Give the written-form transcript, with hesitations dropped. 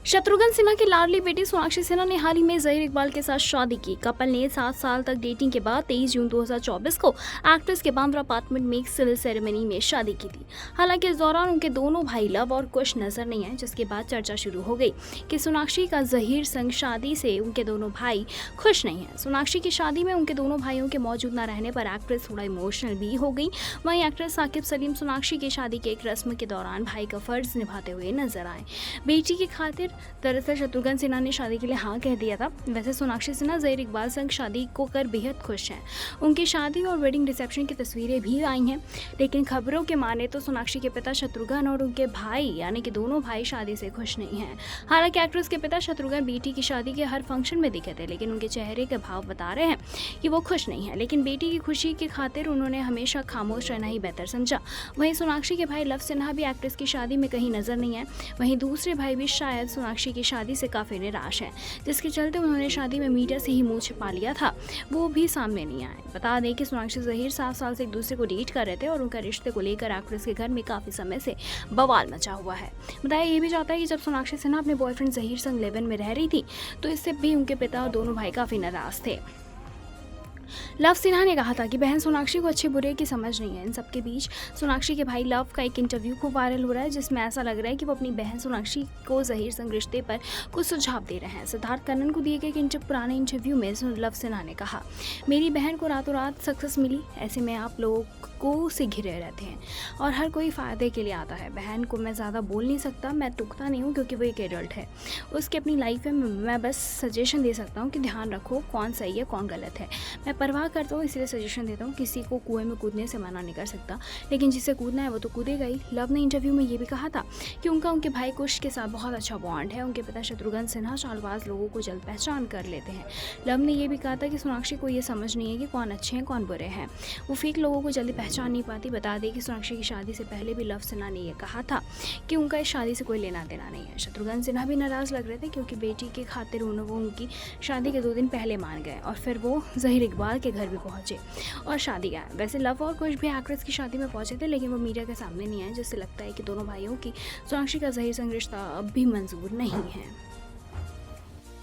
शत्रुघ्न सिन्हा की लाडली बेटी सोनाक्षी सिन्हा ने हाल ही में जहीर इकबाल के साथ शादी की। कपल ने 7 साल तक डेटिंग के बाद 23 जून 2024 को एक्ट्रेस के बांद्रा अपार्टमेंट में एक सिविल सेरेमनी में शादी की थी। हालांकि इस दौरान उनके दोनों भाई लव और खुश नजर नहीं आए, जिसके बाद चर्चा शुरू हो गई कि सोनाक्षी का जहीर संग शादी से उनके दोनों भाई खुश नहीं है। सोनाक्षी की शादी में उनके दोनों भाइयों के मौजूद न रहने पर एक्ट्रेस थोड़ा इमोशनल भी हो गई। वहीं एक्ट्रेस साकिब सलीम सोनाक्षी की शादी के एक रस्म के दौरान भाई का फर्ज निभाते हुए नजर आए। बेटी की खातिर दरअसल शत्रुघ्न सिन्हा ने शादी के लिए हाँ कह दिया था। वैसे सोनाक्षी सिन्हा जहीर इकबाल संग शादी को कर बेहद खुश हैं। उनकी शादी और वेडिंग रिसेप्शन की तस्वीरें भी आई हैं, लेकिन खबरों के माने तो सोनाक्षी के पिता शत्रुघ्न और उनके भाई यानी कि दोनों भाई शादी से खुश नहीं हैं। हालांकि एक्ट्रेस के पिता शत्रुघ्न बेटी की शादी के हर फंक्शन में दिखे थे, लेकिन उनके चेहरे के भाव बता रहे हैं कि वो खुश नहीं है। लेकिन बेटी की खुशी की खातिर उन्होंने हमेशा खामोश रहना ही बेहतर समझा। वहीं सोनाक्षी के भाई लव सिन्हा भी एक्ट्रेस की शादी में कहीं नजर नहीं है। वहीं दूसरे भाई भी शायद सोनाक्षी की शादी से काफ़ी निराश हैं, जिसके चलते उन्होंने शादी में मीडिया से ही मुंह छिपा लिया था, वो भी सामने नहीं आए। बता दें कि सोनाक्षी जहीर 7 साल से एक दूसरे को डेट कर रहे थे और उनका रिश्ते को लेकर एक्ट्रेस के घर में काफ़ी समय से बवाल मचा हुआ है। बताया ये भी जाता है कि जब सोनाक्षी सिन्हा अपने बॉयफ्रेंड जहीर संग लिव इन में रह रही थी, तो इससे भी उनके पिता और दोनों भाई काफ़ी नाराज थे। लव सिन्हा ने कहा था कि बहन सोनाक्षी को अच्छे बुरे की समझ नहीं है। इन सबके बीच सोनाक्षी के भाई लव का एक इंटरव्यू खूब वायरल हो रहा है, जिसमें ऐसा लग रहा है कि वो अपनी बहन सोनाक्षी को जहीर संग रिश्ते पर कुछ सुझाव दे रहे हैं। सिद्धार्थ कन्नन को दिए गए एक पुराने इंटरव्यू में लव सिन्हा ने कहा, मेरी बहन को रातों रात सक्सेस मिली, ऐसे में आप लोगों को से घिरे रहते हैं और हर कोई फ़ायदे के लिए आता है। बहन को मैं ज़्यादा बोल नहीं सकता, मैं टूकता नहीं हूँ क्योंकि वो एक एडल्ट है। उसकी अपनी लाइफ में मैं बस सजेशन दे सकता हूँ कि ध्यान रखो कौन सही है कौन गलत है। मैं परवाह करता हूँ इसलिए सजेशन देता हूँ। किसी को कुएं में कूदने से मना नहीं कर सकता, लेकिन जिसे कूदना है वो तो कूदेगा ही। लव ने इंटरव्यू में ये भी कहा था कि उनके भाई कुश के साथ बहुत अच्छा बॉन्ड है। उनके पिता शत्रुघ्न सिन्हा चालबाज लोगों को जल्द पहचान कर लेते हैं। लव ने यह भी कहा था कि सोनाक्षी को ये समझ नहीं है कि कौन अच्छे हैं कौन बुरे हैं, वो फेक लोगों को जल्दी पहचान नहीं पाती। बता दें कि सोनाक्षी की शादी से पहले भी लव सिन्हा ने यह कहा था कि उनका इस शादी से कोई लेना देना नहीं है। शत्रुघ्न सिन्हा भी नाराज़ लग रहे थे क्योंकि बेटी के खातिर वो उनकी शादी के 2 दिन पहले मान गए और फिर वो जहीर इकबाल के घर भी पहुंचे और शादी गया। वैसे लव और कुश भी एक्ट्रेस की शादी में पहुंचे थे, लेकिन वो मीडिया के सामने नहीं आए, जिससे लगता है कि दोनों भाइयों की सोनाक्षी का जहीर संग रिश्ता अब भी मंजूर नहीं है।